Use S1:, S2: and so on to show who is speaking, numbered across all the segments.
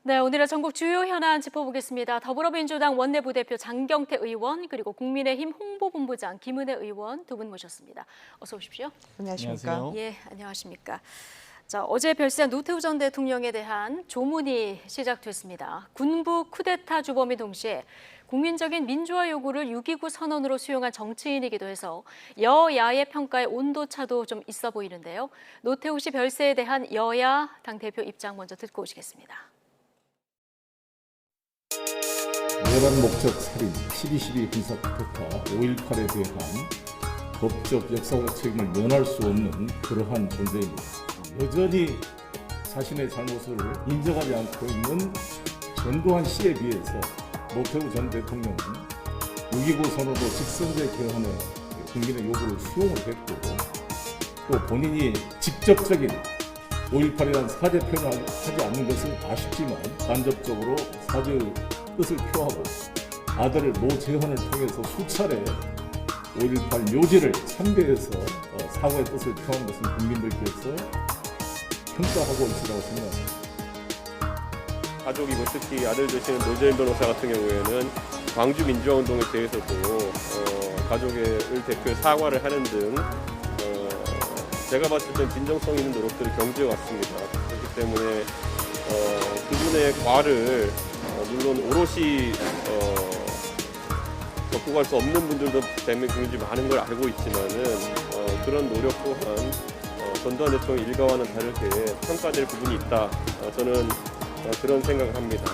S1: 네, 오늘의 전국 주요 현안 짚어보겠습니다. 더불어민주당 원내부대표 장경태 의원 그리고 국민의힘 홍보본부장 김은혜 의원 두 분 모셨습니다. 어서 오십시오.
S2: 안녕하십니까?
S3: 안녕하세요.
S1: 예, 안녕하십니까. 자, 어제 별세한 노태우 전 대통령에 대한 조문이 시작됐습니다. 군부 쿠데타 주범인 동시에 국민적인 민주화 요구를 6.29 선언으로 수용한 정치인이기도 해서 여야의 평가의 온도차도 좀 있어 보이는데요. 노태우 씨 별세에 대한 여야 당대표 입장 먼저 듣고 오시겠습니다.
S3: 내란 목적 살인, 12.12 군사 쿠데타, 5.18에 대한 법적 역사적 책임을 면할 수 없는 그러한 존재입니다. 여전히 자신의 잘못을 인정하지 않고 있는 전두환 씨에 비해서 노태우 전 대통령은 6.29 선언도 직선제 개헌에 국민의 요구를 수용을 했고 또 본인이 직접적인 5.18이라는 사죄 표현을 하지 않는 것은 아쉽지만 간접적으로 사죄의 뜻을 표하고 아들 노재헌을 통해서 수차례 5.18 묘지를 참배해서 사과의 뜻을 표한 것은 국민들께서 평가하고 있으라고 생각합니다.
S2: 가족이고 특히 아들 되시는 노재현 변호사 같은 경우에는 광주 민주화운동에 대해서도 가족을 대표 사과를 하는 등 제가 봤을 땐 진정성 있는 노력들을 경주해 왔습니다. 그렇기 때문에 그분의 과를 물론 오롯이 겪고 갈 수 없는 분들도 대한민국에 많은 걸 알고 있지만은 그런 노력 또한 전두환 대통령 일가와는 다르게 평가될 부분이 있다. 저는 그런 생각을 합니다.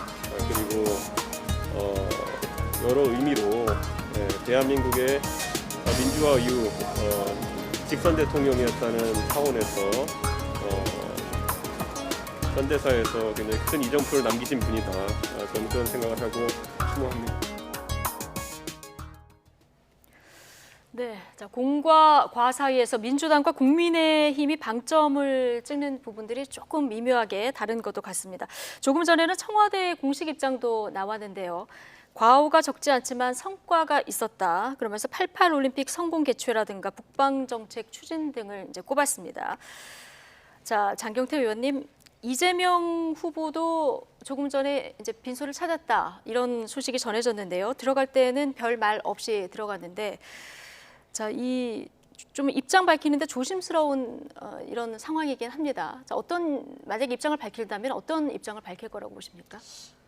S2: 그리고 여러 의미로 대한민국의 민주화 이후 직선 대통령이었다는 차원에서 현대사에서 굉장히 큰 이정표를 남기신 분이다. 저는 그런 생각을 하고 추모합니다.
S1: 네, 자, 공과 과 사이에서 민주당과 국민의힘이 방점을 찍는 부분들이 조금 미묘하게 다른 것도 같습니다. 조금 전에는 청와대 공식 입장도 나왔는데요. 과오가 적지 않지만 성과가 있었다. 그러면서 88 올림픽 성공 개최라든가 북방 정책 추진 등을 이제 꼽았습니다. 자, 장경태 의원님, 이재명 후보도 조금 전에 이제 빈소를 찾았다 이런 소식이 전해졌는데요. 들어갈 때는 별 말 없이 들어갔는데, 자, 이 좀 입장 밝히는데 조심스러운 이런 상황이긴 합니다. 자, 만약 입장을 밝힌다면 어떤 입장을 밝힐 거라고 보십니까?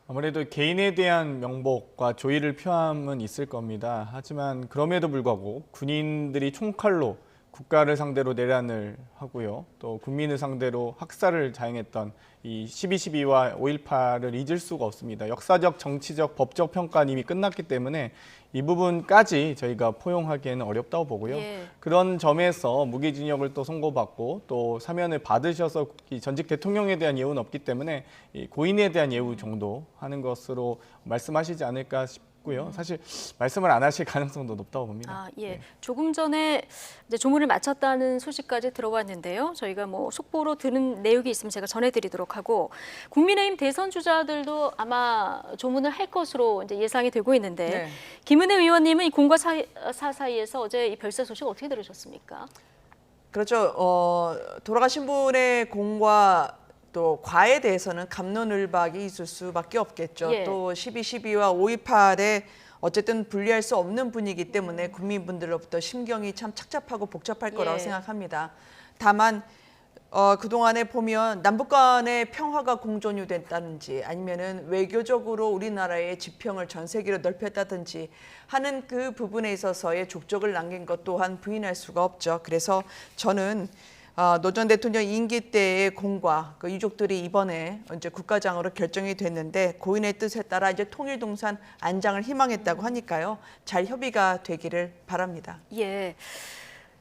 S4: 아무래도 개인에 대한 명복과 조의를 표함은 있을 겁니다. 하지만 그럼에도 불구하고 군인들이 총칼로 국가를 상대로 내란을 하고요. 또 국민을 상대로 학살을 자행했던 이 12.12와 5.18을 잊을 수가 없습니다. 역사적, 정치적, 법적 평가는 이미 끝났기 때문에 이 부분까지 저희가 포용하기에는 어렵다고 보고요.
S1: 예.
S4: 그런 점에서 무기징역을 또 선고받고 또 사면을 받으셔서 이 전직 대통령에 대한 예우는 없기 때문에 이 고인에 대한 예우 정도 하는 것으로 말씀하시지 않을까 싶고요. 사실 말씀을 안 하실 가능성도 높다고 봅니다.
S1: 아, 예.
S4: 네.
S1: 조금 전에 이제 조문을 마쳤다는 소식까지 들어왔는데요. 저희가 뭐 속보로 들은 내용이 있으면 제가 전해드리도록 하고, 국민의힘 대선 주자들도 아마 조문을 할 것으로 이제 예상이 되고 있는데,
S5: 네.
S1: 김은혜 의원님은 이 공과 사 사이에서 어제 이 별세 소식 어떻게 들으셨습니까?
S5: 그렇죠. 돌아가신 분의 공과 또 과에 대해서는 갑론을박이 있을 수밖에 없겠죠.
S1: 예.
S5: 또 12.12와 5.18에 어쨌든 분리할 수 없는 분이기 때문에 국민분들로부터 심경이 참 착잡하고 복잡할 거라고
S1: 예.
S5: 생각합니다. 다만 그동안에 보면 남북 간의 평화가 공존이 됐다든지 아니면은 외교적으로 우리나라의 지평을 전 세계로 넓혔다든지 하는 그 부분에 있어서의 족적을 남긴 것 또한 부인할 수가 없죠. 그래서 저는 노 전 대통령 임기 때의 공과 그 유족들이 이번에 이제 국가장으로 결정이 됐는데 고인의 뜻에 따라 이제 통일동산 안장을 희망했다고 하니까요. 잘 협의가 되기를 바랍니다.
S1: 예.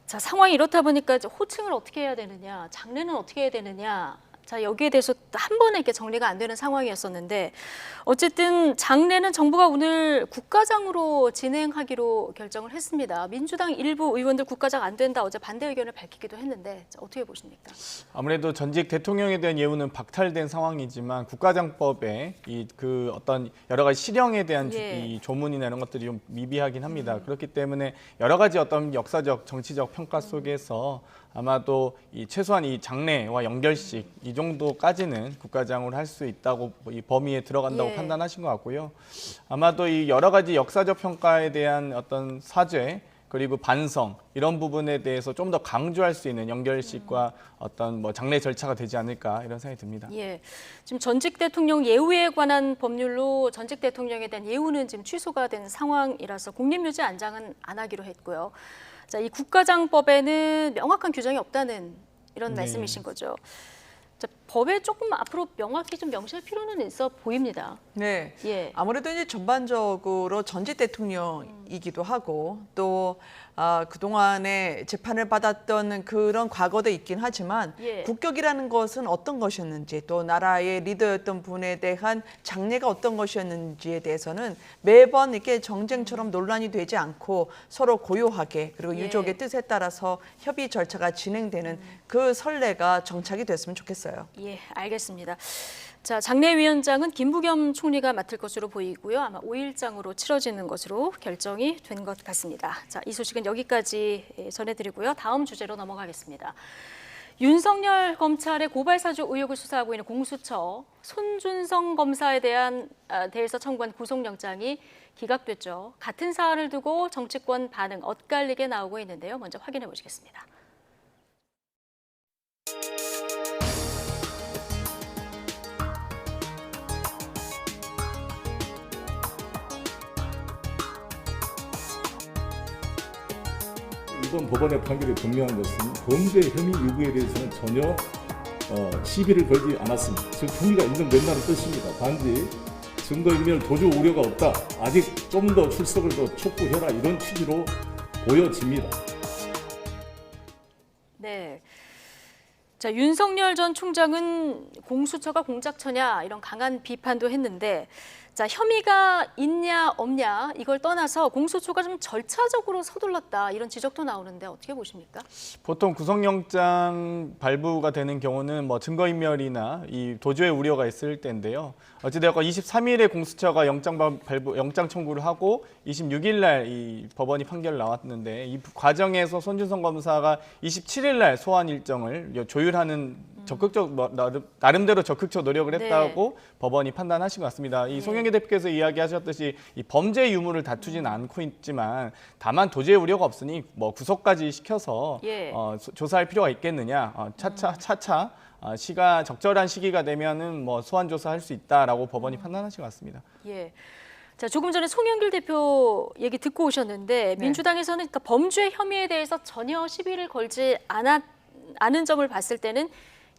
S1: 자, 상황이 이렇다 보니까 이제 호칭을 어떻게 해야 되느냐, 장례는 어떻게 해야 되느냐. 자, 여기에 대해서 한 번에 이렇게 정리가 안 되는 상황이었었는데, 어쨌든 장례는 정부가 오늘 국가장으로 진행하기로 결정을 했습니다. 민주당 일부 의원들 국가장 안 된다 어제 반대 의견을 밝히기도 했는데, 자, 어떻게 보십니까?
S4: 아무래도 전직 대통령에 대한 예우는 박탈된 상황이지만 국가장법에 그 어떤 여러 가지 실형에 대한
S1: 예.
S4: 이 조문이나 이런 것들이 좀 미비하긴 합니다. 그렇기 때문에 여러 가지 어떤 역사적, 정치적 평가 속에서 아마도 이 최소한 이 장례와 연결식 이 정도까지는 국가장으로 할 수 있다고 이 범위에 들어간다고
S1: 예.
S4: 판단하신 것 같고요. 아마도 이 여러 가지 역사적 평가에 대한 어떤 사죄 그리고 반성 이런 부분에 대해서 좀 더 강조할 수 있는 연결식과 어떤 뭐 장례 절차가 되지 않을까 이런 생각이 듭니다.
S1: 예, 지금 전직 대통령 예우에 관한 법률로 전직 대통령에 대한 예우는 지금 취소가 된 상황이라서 국립묘지 안장은 안 하기로 했고요. 자, 이 국가장법에는 명확한 규정이 없다는 이런
S4: 네.
S1: 말씀이신 거죠. 자, 법에 조금 앞으로 명확히 좀 명시할 필요는 있어 보입니다.
S5: 네.
S1: 예.
S5: 아무래도 이제 전반적으로 전직 대통령이기도 하고 또 그동안에 재판을 받았던 그런 과거도 있긴 하지만
S1: 예.
S5: 국격이라는 것은 어떤 것이었는지 또 나라의 리더였던 분에 대한 장래가 어떤 것이었는지에 대해서는 매번 이렇게 정쟁처럼 논란이 되지 않고 서로 고요하게 그리고
S1: 예.
S5: 유족의 뜻에 따라서 협의 절차가 진행되는 그 선례가 정착이 됐으면 좋겠어요.
S1: 예, 알겠습니다. 자, 장례위원장은 김부겸 총리가 맡을 것으로 보이고요. 아마 5일장으로 치러지는 것으로 결정이 된 것 같습니다. 자, 이 소식은 여기까지 전해드리고요. 다음 주제로 넘어가겠습니다. 윤석열 검찰의 고발 사주 의혹을 수사하고 있는 공수처 손준성 검사에 대해서 청구한 구속영장이 기각됐죠. 같은 사안을 두고 정치권 반응 엇갈리게 나오고 있는데요. 먼저 확인해 보시겠습니다.
S3: 이번 법원의 판결이 분명한 것은 범죄 혐의 유무에 대해서는 전혀 시비를 걸지 않았습니다. 즉 혐의가 인정된다는 뜻입니다. 단지 증거인멸 도주 우려가 없다. 아직 좀 더 출석을 더 촉구해라 이런 취지로 보여집니다.
S1: 네. 자, 윤석열 전 총장은 공수처가 공작처냐 이런 강한 비판도 했는데 자, 혐의가 있냐 없냐 이걸 떠나서 공수처가 좀 절차적으로 서둘렀다 이런 지적도 나오는데 어떻게 보십니까?
S4: 보통 구속영장 발부가 되는 경우는 뭐 증거인멸이나 이 도주의 우려가 있을 때인데요. 어찌되었건 23일에 공수처가 영장 청구를 하고 26일 날 이 법원이 판결 나왔는데 이 과정에서 손준성 검사가 27일 날 소환 일정을 조율하는 나름대로 적극적 노력을 했다고 법원이 판단하신 것 같습니다. 이 송영길 대표께서 이야기하셨듯이 이 범죄 유무를 다투지는 않고 있지만 다만 도주의 우려가 없으니 뭐 구속까지 시켜서 조사할 필요가 있겠느냐. 차차 적절한 시기가 되면은 뭐 소환 조사할 수 있다라고 법원이 판단하신 것 같습니다.
S1: 예. 자, 조금 전에 송영길 대표 얘기 듣고 오셨는데 민주당에서는 그러니까 범죄 혐의에 대해서 전혀 시비를 걸지 않은 점을 봤을 때는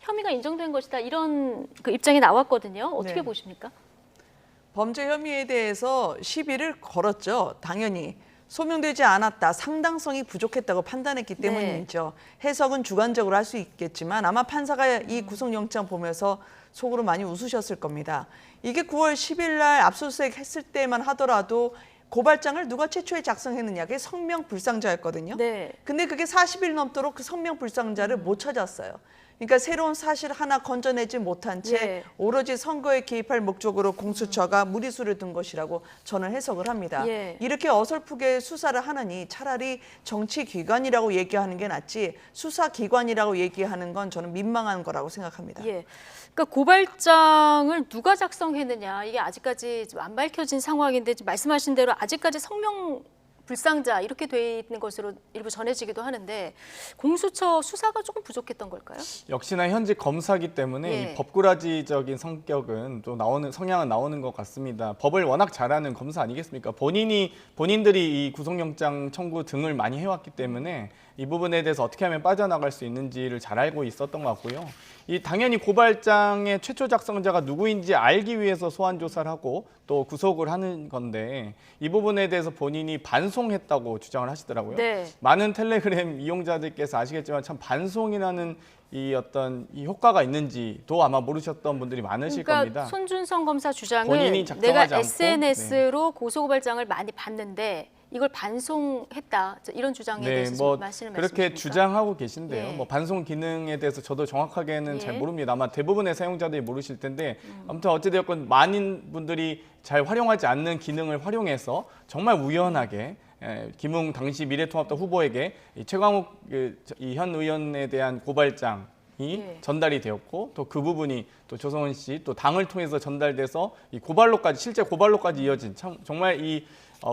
S1: 혐의가 인정된 것이다 이런 그 입장이 나왔거든요. 어떻게
S5: 네.
S1: 보십니까?
S5: 범죄 혐의에 대해서 시비를 걸었죠. 당연히 소명되지 않았다, 상당성이 부족했다고 판단했기 때문이죠. 해석은 주관적으로 할 수 있겠지만 아마 판사가 이 구속영장 보면서 속으로 많이 웃으셨을 겁니다. 이게 9월 10일 날 압수수색 했을 때만 하더라도 고발장을 누가 최초에 작성했느냐, 그게 성명불상자였거든요.
S1: 네.
S5: 근데 그게 40일 넘도록 그 성명불상자를 못 찾았어요. 그러니까 새로운 사실 하나 건져내지 못한 채 오로지 선거에 개입할 목적으로 공수처가 무리수를 둔 것이라고 저는 해석을 합니다. 이렇게 어설프게 수사를 하느니 차라리 정치기관이라고 얘기하는 게 낫지 수사기관이라고 얘기하는 건 저는 민망한 거라고 생각합니다.
S1: 예. 그러니까 고발장을 누가 작성했느냐 이게 아직까지 안 밝혀진 상황인데 말씀하신 대로 아직까지 성명 불상자 이렇게 돼 있는 것으로 일부 전해지기도 하는데 공수처 수사가 조금 부족했던 걸까요?
S4: 역시나 현직 검사기 때문에 이 법꾸라지적인 성격은 또 성향은 나오는 것 같습니다. 법을 워낙 잘하는 검사 아니겠습니까? 본인들이 이 구속영장 청구 등을 많이 해왔기 때문에 이 부분에 대해서 어떻게 하면 빠져나갈 수 있는지를 잘 알고 있었던 것 같고요. 당연히 고발장의 최초 작성자가 누구인지 알기 위해서 소환 조사를 하고 또 구속을 하는 건데 이 부분에 대해서 본인이 반송했다고 주장을 하시더라고요. 많은 텔레그램 이용자들께서 아시겠지만 참 반송이라는 이 효과가 있는지도 아마 모르셨던 분들이 많으실 겁니다.
S1: 손준성 검사 주장은
S4: 본인이 작성하지
S1: 내가
S4: 않고,
S1: SNS로 고소고발장을 많이 봤는데 이걸 반송했다 이런 주장에 대해서 말씀을
S4: 그렇게 주장하고 계신데요.
S1: 예.
S4: 뭐 반송 기능에 대해서 저도 정확하게는 잘 모릅니다. 아마 대부분의 사용자들이 모르실 텐데 아무튼 어찌되었건 많은 분들이 잘 활용하지 않는 기능을 활용해서 정말 우연하게 김웅 당시 미래통합당 후보에게 이 최광욱 이 현 의원에 대한 고발장이
S1: 예.
S4: 전달이 되었고 또 그 부분이 또 조성은 씨 또 당을 통해서 전달돼서 이 고발로까지 실제 고발로까지 이어진 참 정말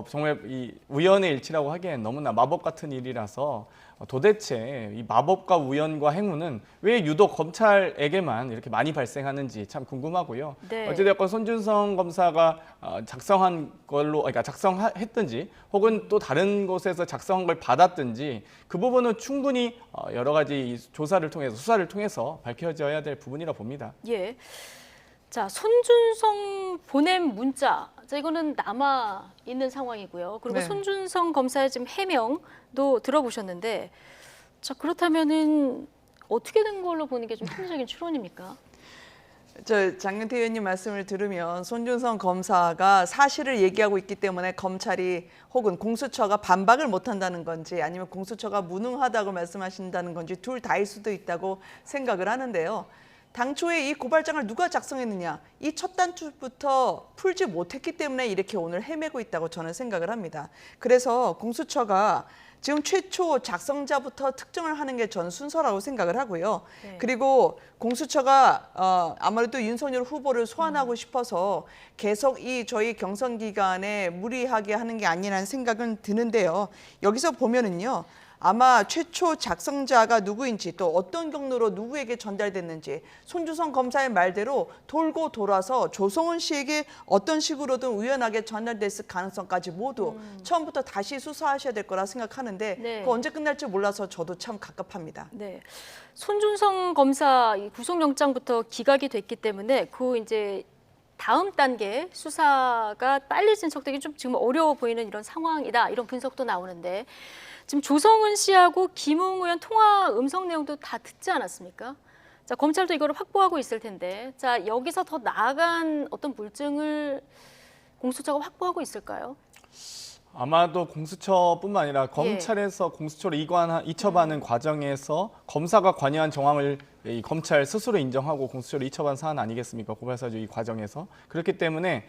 S4: 정말 이 우연의 일치라고 하기엔 너무나 마법 같은 일이라서 도대체 이 마법과 우연과 행운은 왜 유독 검찰에게만 이렇게 많이 발생하는지 참 궁금하고요.
S1: 네.
S4: 어찌됐건 손준성 검사가 작성한 걸로, 그러니까 작성했든지 혹은 또 다른 곳에서 작성한 걸 받았든지 그 부분은 충분히 여러 가지 조사를 통해서 수사를 통해서 밝혀져야 될 부분이라 봅니다.
S1: 예. 자, 손준성 보냄 문자. 자, 이거는 남아 있는 상황이고요. 그리고
S5: 네.
S1: 손준성 검사의 지금 해명도 들어보셨는데, 자, 그렇다면은 어떻게 된 걸로 보는 게 좀 합리적인 추론입니까?
S5: 저 장윤태 의원님 말씀을 들으면 손준성 검사가 사실을 얘기하고 있기 때문에 검찰이 혹은 공수처가 반박을 못한다는 건지 아니면 공수처가 무능하다고 말씀하신다는 건지 둘 다일 수도 있다고 생각을 하는데요. 당초에 이 고발장을 누가 작성했느냐, 이 첫 단추부터 풀지 못했기 때문에 이렇게 오늘 헤매고 있다고 저는 생각을 합니다. 그래서 공수처가 지금 최초 작성자부터 특정을 하는 게 전 순서라고 생각을 하고요.
S1: 네.
S5: 그리고 공수처가 아무래도 윤석열 후보를 소환하고 싶어서 계속 이 저희 경선 기간에 무리하게 하는 게 아니라는 생각은 드는데요. 여기서 보면은요. 아마 최초 작성자가 누구인지 또 어떤 경로로 누구에게 전달됐는지 손준성 검사의 말대로 돌고 돌아서 조성은 씨에게 어떤 식으로든 우연하게 전달됐을 가능성까지 모두 처음부터 다시 수사하셔야 될 거라 생각하는데
S1: 네.
S5: 그거 언제 끝날지 몰라서 저도 참 갑갑합니다.
S1: 네. 손준성 검사 이 구속영장부터 기각이 됐기 때문에 그 이제 다음 단계 수사가 빨리 진척되기 좀 지금 어려워 보이는 이런 상황이다. 이런 분석도 나오는데 지금 조성은 씨하고 김웅 의원 통화 음성 내용도 다 듣지 않았습니까? 자, 검찰도 이거를 확보하고 있을 텐데, 자, 여기서 더 나아간 어떤 물증을 공수처가 확보하고 있을까요?
S4: 아마도 공수처뿐만 아니라 검찰에서 공수처로 이첩하는 과정에서 검사가 관여한 정황을 이 검찰 스스로 인정하고 공수처로 이첩한 사안 아니겠습니까? 고발사주 이 과정에서. 그렇기 때문에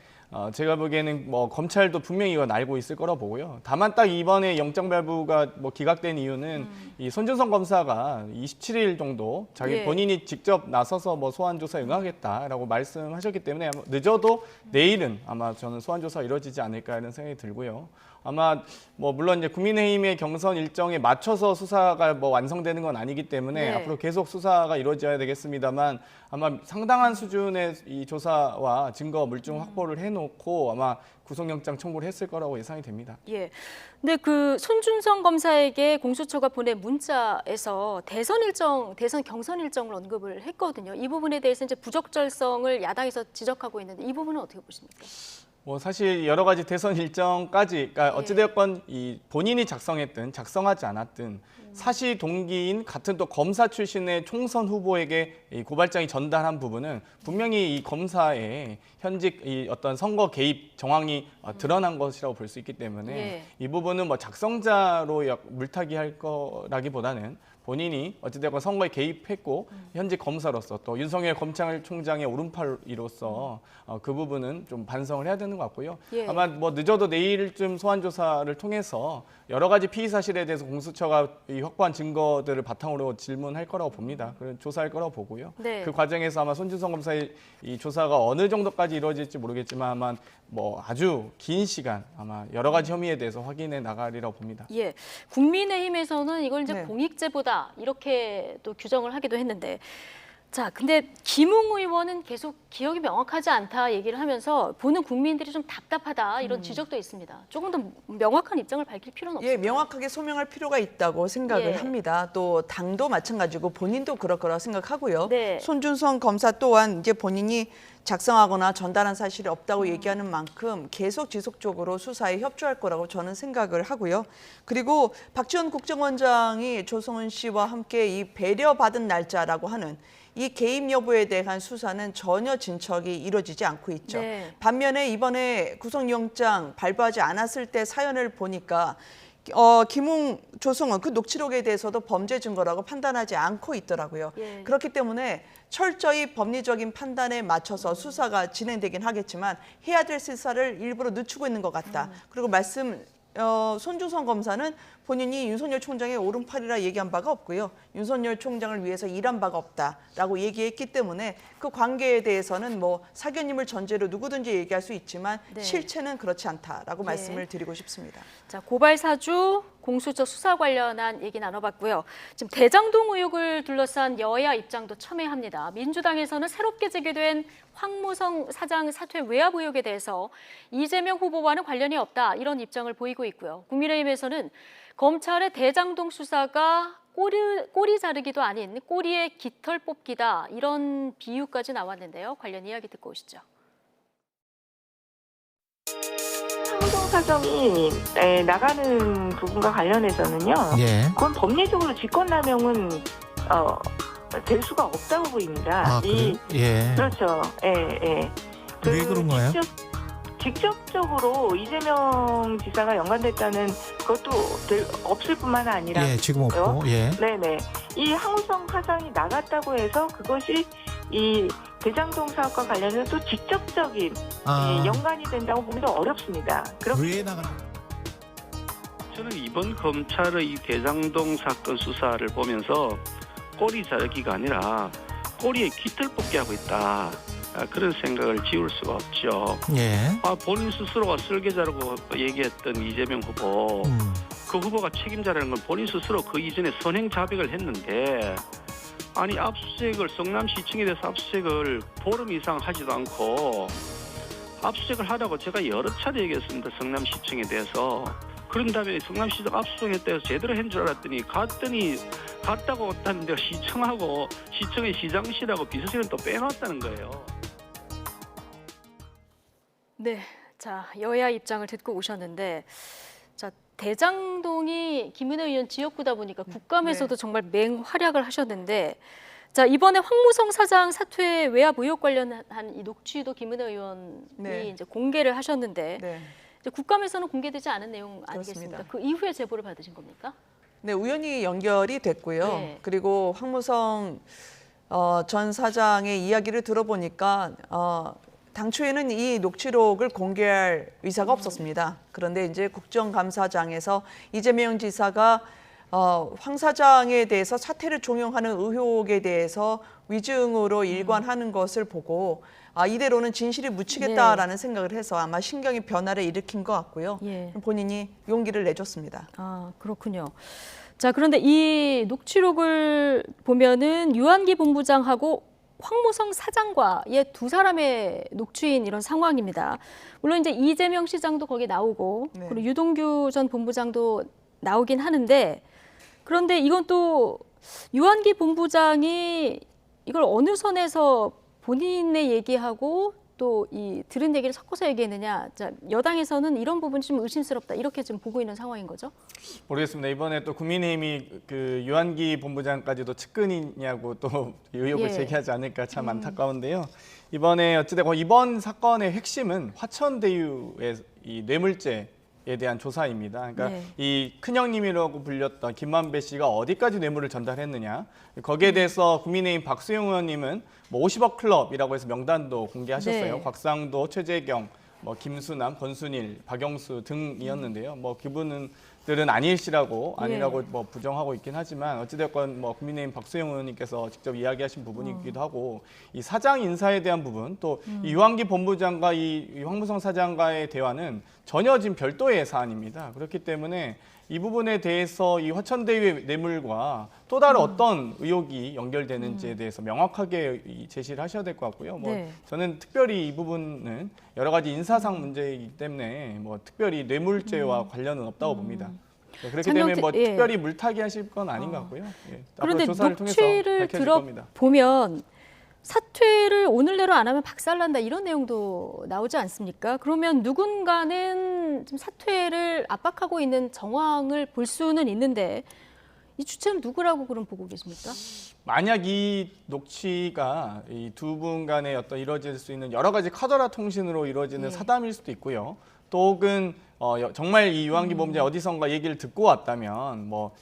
S4: 제가 보기에는 뭐 검찰도 분명히 이건 알고 있을 거라 보고요. 다만 딱 이번에 영장 발부가 뭐 기각된 이유는 이 손준성 검사가 27일 정도 자기
S1: 예.
S4: 본인이 직접 나서서 뭐 소환 조사에 응하겠다라고 말씀하셨기 때문에 아마 늦어도 내일은 아마 저는 소환 조사가 이루어지지 않을까 이런 생각이 들고요. 아마 뭐 물론 이제 국민의힘의 경선 일정에 맞춰서 수사가 뭐 완성되는 건 아니기 때문에
S1: 네.
S4: 앞으로 계속 수사가 이루어져야 되겠습니다만 아마 상당한 수준의 이 조사와 증거 물증 확보를 해놓고 아마 구속영장 청구를 했을 거라고 예상이 됩니다.
S1: 예. 근데 그 손준성 검사에게 공수처가 보낸 문자에서 대선 경선 일정을 언급을 했거든요. 이 부분에 대해서 이제 부적절성을 야당에서 지적하고 있는데 이 부분은 어떻게 보십니까?
S4: 뭐 사실 여러 가지 대선 일정까지, 그러니까 어찌되었건 이 본인이 작성했든 작성하지 않았든 사시 동기인 같은 또 검사 출신의 총선 후보에게 이 고발장이 전달한 부분은 분명히 이 검사의 현직 이 어떤 선거 개입 정황이 드러난 것이라고 볼 수 있기 때문에
S1: 예.
S4: 이 부분은 뭐 작성자로 물타기할 거라기보다는 본인이 어찌됐건 선거에 개입했고 현직 검사로서 또 윤석열 검찰총장의 오른팔이로서 그 부분은 좀 반성을 해야 되는 것 같고요.
S1: 예.
S4: 아마 뭐 늦어도 내일쯤 소환 조사를 통해서 여러 가지 피의 사실에 대해서 공수처가 이 확보한 증거들을 바탕으로 질문할 거라고 봅니다. 그런 조사할 거라고 보고요.
S1: 네.
S4: 그 과정에서 아마 손준성 검사의 이 조사가 어느 정도까지 이루어질지 모르겠지만 아마 뭐 아주 긴 시간 아마 여러 가지 혐의에 대해서 확인해 나가리라고 봅니다.
S1: 예. 국민의힘에서는 이걸 이제
S5: 네.
S1: 공익제보다 이렇게 또 규정을 하기도 했는데, 자, 근데 김웅 의원은 계속 기억이 명확하지 않다 얘기를 하면서 보는 국민들이 좀 답답하다 이런 지적도 있습니다. 조금 더 명확한 입장을 밝힐 필요는 없습니다.
S5: 예, 명확하게 소명할 필요가 있다고 생각을
S1: 예.
S5: 합니다. 또 당도 마찬가지고 본인도 그럴 거라고 생각하고요.
S1: 네.
S5: 손준성 검사 또한 이제 본인이 작성하거나 전달한 사실이 없다고 얘기하는 만큼 계속 지속적으로 수사에 협조할 거라고 저는 생각을 하고요. 그리고 박지원 국정원장이 조성은 씨와 함께 이 배려받은 날짜라고 하는 이 개입 여부에 대한 수사는 전혀 진척이 이루어지지 않고 있죠.
S1: 네.
S5: 반면에 이번에 구속영장 발부하지 않았을 때 사연을 보니까 김웅, 조성은 그 녹취록에 대해서도 범죄 증거라고 판단하지 않고 있더라고요.
S1: 예.
S5: 그렇기 때문에 철저히 법리적인 판단에 맞춰서 수사가 진행되긴 하겠지만 해야 될 수사를 일부러 늦추고 있는 것 같다. 그리고 손주성 검사는 본인이 윤석열 총장의 오른팔이라 얘기한 바가 없고요. 윤석열 총장을 위해서 일한 바가 없다라고 얘기했기 때문에 그 관계에 대해서는 뭐 사견임을 전제로 누구든지 얘기할 수 있지만
S1: 네.
S5: 실체는 그렇지 않다라고
S1: 네.
S5: 말씀을 드리고 싶습니다.
S1: 자, 고발 사주, 공수처 수사 관련한 얘기 나눠봤고요. 지금 대장동 의혹을 둘러싼 여야 입장도 첨예합니다. 민주당에서는 새롭게 제기된 황무성 사장 사퇴 외압 의혹에 대해서 이재명 후보와는 관련이 없다 이런 입장을 보이고 있고요. 국민의힘에서는 검찰의 대장동 수사가 꼬리 자르기도 아닌 꼬리에 깃털 뽑기다 이런 비유까지 나왔는데요. 관련 이야기 듣고 오시죠.
S6: 황무성 사정이 나가는 부분과 관련해서는요.
S7: 예.
S6: 그건 법리적으로 직권남용은 될 수가 없다고 보입니다.
S7: 아, 그래요? 예.
S6: 그렇죠. 예.
S7: 왜 그런 거예요?
S6: 직접적으로 이재명 지사가 연관됐다는 것도 없을 뿐만 아니라
S7: 예, 지금 없고. 예.
S6: 네네. 이 황우성 사장이 나갔다고 해서 그것이 이 대장동 사업과 관련해서 또 직접적인 연관이 된다고 보기도 어렵습니다.
S7: 왜 나가는?
S8: 저는 이번 검찰의 이 대장동 사건 수사를 보면서 꼬리 자르기가 아니라 꼬리에 깃털 뽑기 하고 있다. 그런 생각을 지울 수가 없죠.
S7: 예.
S8: 본인 스스로가 쓸개자라고 얘기했던 이재명 후보, 그 후보가 책임자라는 건 본인 스스로 그 이전에 선행 자백을 했는데 아니 압수수색을 성남시청에 대해서 압수수색을 보름 이상 하지도 않고 압수수색을 하라고 제가 여러 차례 얘기했습니다. 성남시청에 대해서. 그런 다음에 성남시청 압수수색했다 해서 제대로 한 줄 알았더니 갔다고 했다는데 시청하고 시청의 시장실하고 비서실은 또 빼놨다는 거예요.
S1: 네, 자 여야 입장을 듣고 오셨는데, 자 대장동이 김은혜 의원 지역구다 보니까 국감에서도 정말 맹활약을 하셨는데, 자 이번에 황무성 사장 사퇴 외압 의혹 관련한 이 녹취도 김은혜 의원이 이제 공개를 하셨는데, 이제 국감에서는 공개되지 않은 내용 아니겠습니까?
S5: 그렇습니다.
S1: 그 이후에 제보를 받으신 겁니까?
S5: 네, 우연히 연결이 됐고요. 그리고 황무성 전 사장의 이야기를 들어보니까 당초에는 이 녹취록을 공개할 의사가 없었습니다. 그런데 이제 국정감사장에서 이재명 지사가 황 사장에 대해서 사퇴를 종용하는 의혹에 대해서 위증으로 일관하는 것을 보고 이대로는 진실이 묻히겠다라는 생각을 해서 아마 신경의 변화를 일으킨 것 같고요. 본인이 용기를 내줬습니다.
S1: 아, 그렇군요. 자, 그런데 이 녹취록을 보면은 유한기 본부장하고 황무성 사장과의 두 사람의 녹취인 이런 상황입니다. 물론 이제 이재명 시장도 거기 나오고 그리고 유동규 전 본부장도 나오긴 하는데, 그런데 이건 또 유한기 본부장이 이걸 어느 선에서 본인의 얘기하고 또 이 들은 얘기를 섞어서 얘기했느냐. 자, 여당에서는 이런 부분이 좀 의심스럽다 이렇게 좀 보고 있는 상황인 거죠?
S4: 모르겠습니다. 이번에 또 국민의힘이 그 유한기 본부장까지도 측근이냐고 또 의혹을 제기하지 않을까 참 안타까운데요. 이번에 어찌되건 이번 사건의 핵심은 화천대유의 이 뇌물죄에 대한 조사입니다. 그러니까 이 큰형님이라고 불렸던 김만배 씨가 어디까지 뇌물을 전달했느냐. 거기에 대해서 국민의힘 박수영 의원님은 뭐 50억 클럽이라고 해서 명단도 공개하셨어요. 곽상도, 최재경, 뭐 김수남, 권순일, 박영수 등이었는데요. 뭐 그분들은 아니라고 뭐 부정하고 있긴 하지만 어찌됐건 뭐 국민의힘 박수영 의원님께서 직접 이야기하신 부분이기도 하고, 이 사장 인사에 대한 부분, 또 이 유한기 본부장과 이 황무성 사장과의 대화는 전혀 지금 별도의 사안입니다. 그렇기 때문에 이 부분에 대해서 이 화천대유의 뇌물과 또 다른 어떤 의혹이 연결되는지에 대해서 명확하게 제시를 하셔야 될 것 같고요. 뭐 저는 특별히 이 부분은 여러 가지 인사상 문제이기 때문에 뭐 특별히 뇌물죄와 관련은 없다고 봅니다. 그렇기 때문에 뭐 특별히 물타기 하실 건 아닌 것 같고요.
S1: 그런데
S4: 조사를 통해서
S1: 녹취를 들어보면 사퇴를 오늘 내로 안 하면 박살난다 이런 내용도 나오지 않습니까? 그러면 누군가는 좀 사퇴를 압박하고 있는 정황을 볼 수는 있는데 이 주체는 누구라고 그럼 보고 계십니까?
S4: 만약 이 녹취가 이 두 분 간에 어떤 이루어질 수 있는 여러 가지 카더라 통신으로 이루어지는 사담일 수도 있고요. 또 혹은 정말 이 유한기 본부장이 어디선가 얘기를 듣고 왔다면 뭐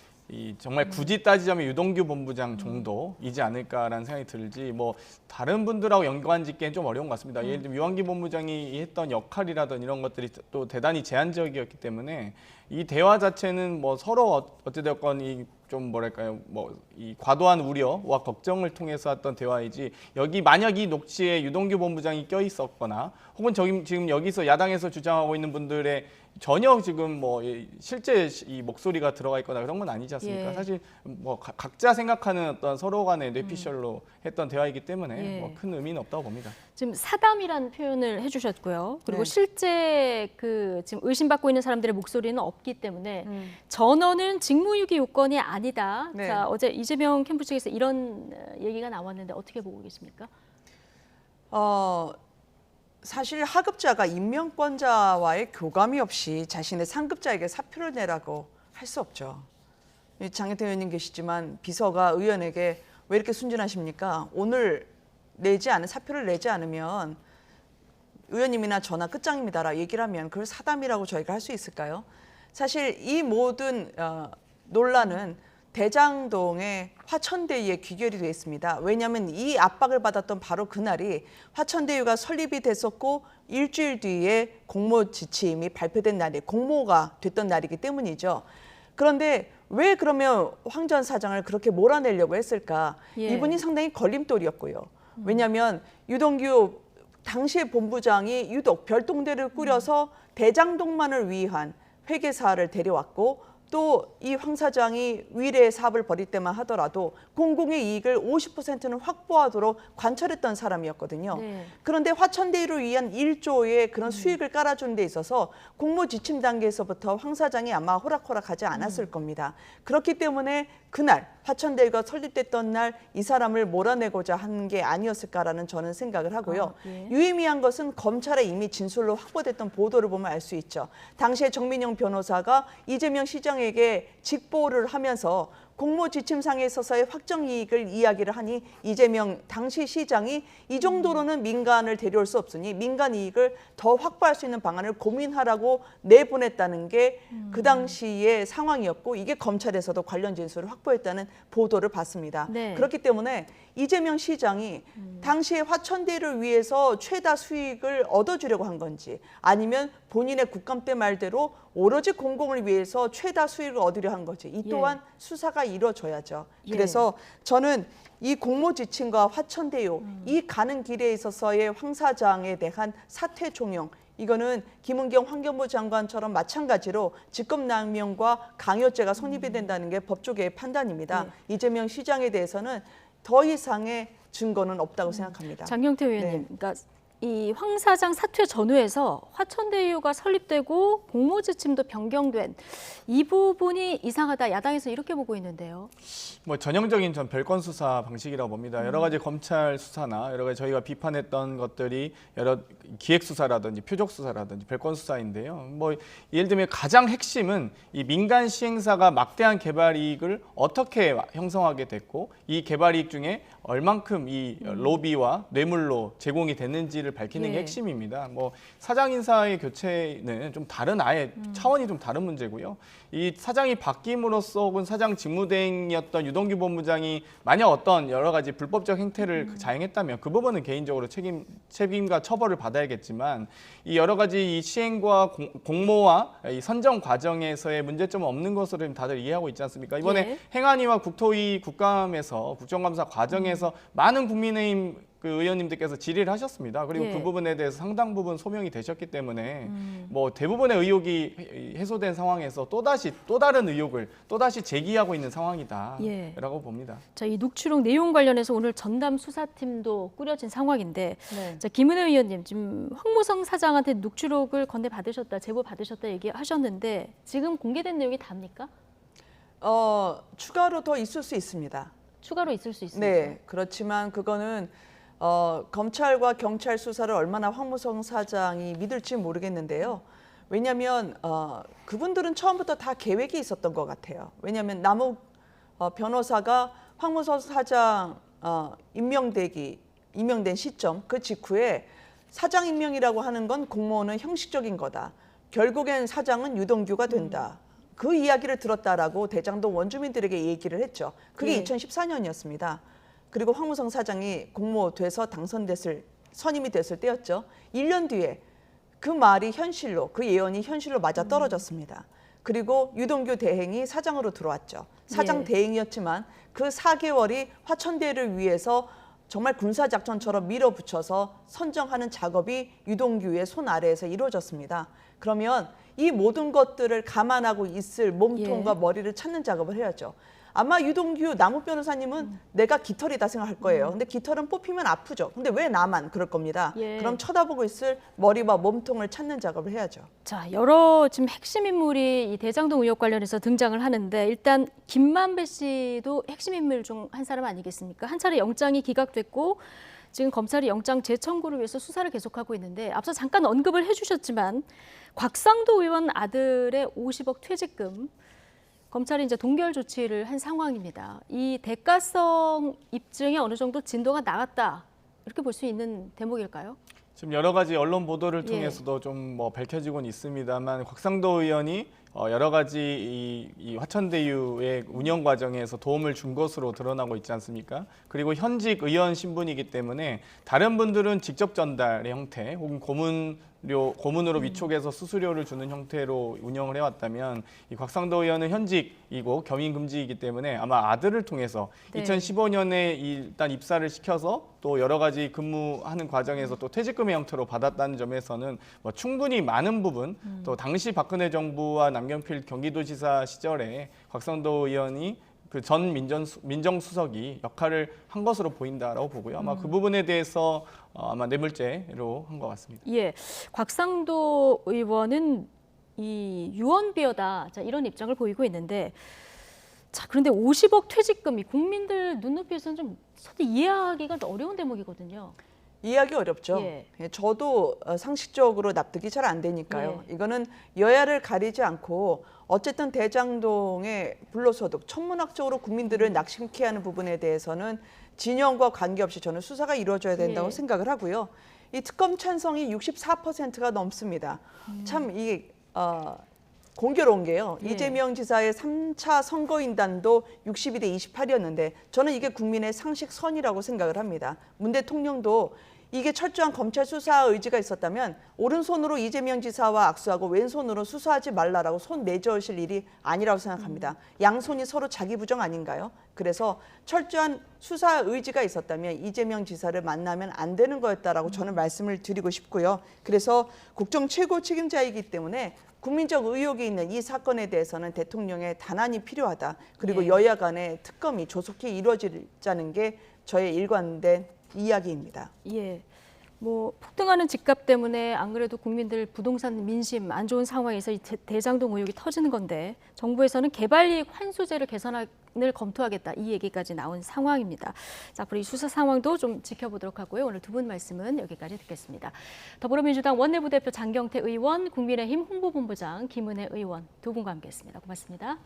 S4: 정말 굳이 따지자면 유동규 본부장 정도이지 않을까라는 생각이 들지 뭐 다른 분들하고 연관짓기엔 좀 어려운 것 같습니다. 예를 들면 유한기 본부장이 했던 역할이라든 이런 것들이 또 대단히 제한적이었기 때문에 이 대화 자체는 뭐 서로 어찌되었건 좀 뭐랄까요, 뭐 이 과도한 우려와 걱정을 통해서 했던 대화이지 여기 만약 이 녹취에 유동규 본부장이 껴 있었거나 혹은 지금 여기서 야당에서 주장하고 있는 분들의 전혀 지금 뭐 실제 이 목소리가 들어가 있거나 그런 건 아니지 않습니까?
S1: 예.
S4: 사실 뭐 각자 생각하는 어떤 서로 간의 뇌피셜로 했던 대화이기 때문에
S1: 예.
S4: 뭐 큰 의미는 없다고 봅니다.
S1: 지금 사담이라는 표현을 해주셨고요. 그리고
S5: 네.
S1: 실제 그 지금 의심받고 있는 사람들의 목소리는 없기 때문에 전원은 직무유기 요건이 아니다.
S5: 네.
S1: 자, 어제 이재명 캠프 측에서 이런 얘기가 나왔는데 어떻게 보고 계십니까?
S5: 사실 하급자가 임명권자와의 교감이 없이 자신의 상급자에게 사표를 내라고 할 수 없죠. 장혜태 의원님 계시지만 비서가 의원에게 왜 이렇게 순진하십니까? 오늘 사표를 내지 않으면 의원님이나 저나 끝장입니다라 얘기를 하면 그걸 사담이라고 저희가 할 수 있을까요? 사실 이 모든 논란은 대장동의 화천대유에 귀결이 되어 있습니다. 왜냐하면 이 압박을 받았던 바로 그날이 화천대유가 설립이 됐었고 일주일 뒤에 공모 지침이 발표된 날이 공모가 됐던 날이기 때문이죠. 그런데 왜 그러면 황 전 사장을 그렇게 몰아내려고 했을까?
S1: 예.
S5: 이분이 상당히 걸림돌이었고요. 왜냐하면 유동규 당시의 본부장이 유독 별동대를 꾸려서 대장동만을 위한 회계사를 데려왔고 또 이 황 사장이 위례 사업을 벌일 때만 하더라도 공공의 이익을 50%는 확보하도록 관철했던 사람이었거든요.
S1: 네.
S5: 그런데 화천대유를 위한 1조의 그런 수익을 깔아주는 데 있어서 공모 지침 단계에서부터 황 사장이 아마 호락호락하지 않았을 겁니다. 그렇기 때문에 그날 화천대유가 설립됐던 날 이 사람을 몰아내고자 한 게 아니었을까라는 저는 생각을 하고요.
S1: 예.
S5: 유의미한 것은 검찰에 이미 진술로 확보됐던 보도를 보면 알 수 있죠. 당시에 정민영 변호사가 이재명 시장에게 직보를 하면서 공모 지침상에 있어서의 확정 이익을 이야기를 하니 이재명 당시 시장이 이 정도로는 민간을 데려올 수 없으니 민간 이익을 더 확보할 수 있는 방안을 고민하라고 내보냈다는 게 그 당시의 상황이었고 이게 검찰에서도 관련 진술을 확보했다는 보도를 봤습니다.
S1: 네.
S5: 그렇기 때문에 이재명 시장이 당시에 화천대유를 위해서 최다 수익을 얻어주려고 한 건지 아니면 본인의 국감 때 말대로 오로지 공공을 위해서 최다 수익을 얻으려 한 거지. 이 또한 수사가 이루어져야죠.
S1: 예.
S5: 그래서 저는 이 공모 지침과 화천대유 이 가는 길에 있어서의 황 사장에 대한 사퇴 종용 이거는 김은경 환경부 장관처럼 마찬가지로 직권남용과 강요죄가 성립이 된다는 게 법조계의 판단입니다. 이재명 시장에 대해서는 더 이상의 증거는 없다고 생각합니다.
S1: 장경태 의원님,
S5: 네.
S1: 그러니까 이 황 사장 사퇴 전후에서 화천대유가 설립되고 공모 지침도 변경된 이 부분이 이상하다. 야당에서 이렇게 보고 있는데요.
S4: 뭐 전형적인 전 별건 수사 방식이라고 봅니다. 여러 가지 검찰 수사나 여러 가지 저희가 비판했던 것들이 여러 기획 수사라든지 표적 수사라든지 별건 수사인데요. 뭐 예를 들면 가장 핵심은 이 민간 시행사가 막대한 개발 이익을 어떻게 형성하게 됐고 이 개발 이익 중에 얼만큼 이 로비와 뇌물로 제공이 됐는지를 밝히는 게
S1: 예.
S4: 핵심입니다. 뭐 사장 인사의 교체는 좀 다른 아예 차원이 좀 다른 문제고요. 이 사장이 바뀜으로써 혹은 사장 직무대행이었던 유동규 본부장이 만약 어떤 여러 가지 불법적 행태를 자행했다면 그 부분은 개인적으로 책임과 처벌을 받아야겠지만 이 여러 가지 이 시행과 공모와 이 선정 과정에서의 문제점은 없는 것으로 다들 이해하고 있지 않습니까? 이번에
S1: 예.
S4: 행안위와 국토위 국감에서 국정감사 과정에서 많은 국민의힘 그 의원님들께서 질의를 하셨습니다. 그리고
S1: 예.
S4: 그 부분에 대해서 상당 부분 소명이 되셨기 때문에 뭐 대부분의 의혹이 해소된 상황에서 또 다른 의혹을 또다시 제기하고 있는 상황이다라고
S1: 예.
S4: 봅니다.
S1: 자, 이 녹취록 내용 관련해서 오늘 전담 수사팀도 꾸려진 상황인데,
S5: 네.
S1: 자, 김은혜 의원님 지금 황무성 사장한테 녹취록을 건네 받으셨다, 제보 받으셨다 얘기하셨는데 지금 공개된 내용이 답니까?
S5: 추가로 더 있을 수 있습니다.
S1: 추가로 있을 수 있습니까?
S5: 네, 그렇지만 그거는 검찰과 경찰 수사를 얼마나 황무성 사장이 믿을지 모르겠는데요. 왜냐하면 그분들은 처음부터 다 계획이 있었던 것 같아요. 왜냐하면 남욱 변호사가 황무성 사장 임명된 시점 그 직후에 사장 임명이라고 하는 건 공무원은 형식적인 거다. 결국엔 사장은 유동규가 된다. 그 이야기를 들었다라고 대장동 원주민들에게 얘기를 했죠. 그게
S1: 예.
S5: 2014년이었습니다. 그리고 황무성 사장이 공모돼서 선임이 됐을 때였죠. 1년 뒤에 그 말이 현실로, 그 예언이 현실로 맞아 떨어졌습니다. 그리고 유동규 대행이 사장으로 들어왔죠. 사장
S1: 예.
S5: 대행이었지만 그 4개월이 화천대유를 위해서 정말 군사작전처럼 밀어붙여서 선정하는 작업이 유동규의 손 아래에서 이루어졌습니다. 그러면 이 모든 것들을 감안하고 있을 몸통과
S1: 예.
S5: 머리를 찾는 작업을 해야죠. 아마 유동규 남욱 변호사님은 내가 깃털이다 생각할 거예요. 근데 깃털은 뽑히면 아프죠. 근데 왜 나만 그럴 겁니다.
S1: 예.
S5: 그럼 쳐다보고 있을 머리와 몸통을 찾는 작업을 해야죠.
S1: 자, 여러 지금 핵심 인물이 이 대장동 의혹 관련해서 등장을 하는데 일단 김만배 씨도 핵심 인물 중 한 사람 아니겠습니까? 한 차례 영장이 기각됐고 지금 검찰이 영장 재청구를 위해서 수사를 계속하고 있는데 앞서 잠깐 언급을 해주셨지만 곽상도 의원 아들의 50억 퇴직금 검찰이 이제 동결 조치를 한 상황입니다. 이 대가성 입증에 어느 정도 진도가 나갔다 이렇게 볼 수 있는 대목일까요?
S4: 지금 여러 가지 언론 보도를
S1: 예.
S4: 통해서도 좀 뭐 밝혀지곤 있습니다만 곽상도 의원이 여러 가지 이 화천대유의 운영 과정에서 도움을 준 것으로 드러나고 있지 않습니까? 그리고 현직 의원 신분이기 때문에 다른 분들은 직접 전달의 형태 혹은 고문으로 위촉해서 수수료를 주는 형태로 운영을 해왔다면 이 곽상도 의원은 현직이고 겸임 금지이기 때문에 아마 아들을 통해서
S1: 네.
S4: 2015년에 일단 입사를 시켜서 또 여러 가지 근무하는 과정에서 또 퇴직금의 형태로 받았다는 점에서는 뭐 충분히 많은 부분 또 당시 박근혜 정부와 남경필 경기도지사 시절에 곽상도 의원이 그 전 민정수석이 역할을 한 것으로 보인다라고 보고요. 아마 그 부분에 대해서 아마 뇌물죄로 한 것 같습니다.
S1: 예, 곽상도 의원은 이 유언비어다 자, 이런 입장을 보이고 있는데 자 그런데 50억 퇴직금이 국민들 눈높이에서는 좀 서로 이해하기가 어려운 대목이거든요.
S5: 이해하기 어렵죠.
S1: 예.
S5: 저도 상식적으로 납득이 잘 안 되니까요.
S1: 예.
S5: 이거는 여야를 가리지 않고 어쨌든 대장동의 불로소득, 천문학적으로 국민들을 낙심케 하는 부분에 대해서는 진영과 관계없이 저는 수사가 이루어져야 된다고
S1: 예.
S5: 생각을 하고요. 이 특검 찬성이 64%가 넘습니다. 참 이게 공교로운 게요.
S1: 예.
S5: 이재명 지사의 3차 선거인단도 62대 28이었는데 저는 이게 국민의 상식선이라고 생각을 합니다. 문 대통령도 이게 철저한 검찰 수사 의지가 있었다면 오른손으로 이재명 지사와 악수하고 왼손으로 수사하지 말라라고 손 내저으실 일이 아니라고 생각합니다. 양손이 서로 자기 부정 아닌가요? 그래서 철저한 수사 의지가 있었다면 이재명 지사를 만나면 안 되는 거였다라고 저는 말씀을 드리고 싶고요. 그래서 국정 최고 책임자이기 때문에 국민적 의혹이 있는 이 사건에 대해서는 대통령의 단안이 필요하다. 그리고
S1: 예.
S5: 여야 간의 특검이 조속히 이루어지자는 게 저의 일관된 이야기입니다.
S1: 예. 뭐 폭등하는 집값 때문에 안 그래도 국민들 부동산 민심 안 좋은 상황에서 이 대장동 의혹이 터지는 건데 정부에서는 개발이익 환수제를 개선을 검토하겠다 이 얘기까지 나온 상황입니다. 자, 앞으로 이 수사 상황도 좀 지켜보도록 하고요. 오늘 두 분 말씀은 여기까지 듣겠습니다. 더불어민주당 원내부대표 장경태 의원, 국민의힘 홍보본부장 김은혜 의원 두 분과 함께했습니다. 고맙습니다.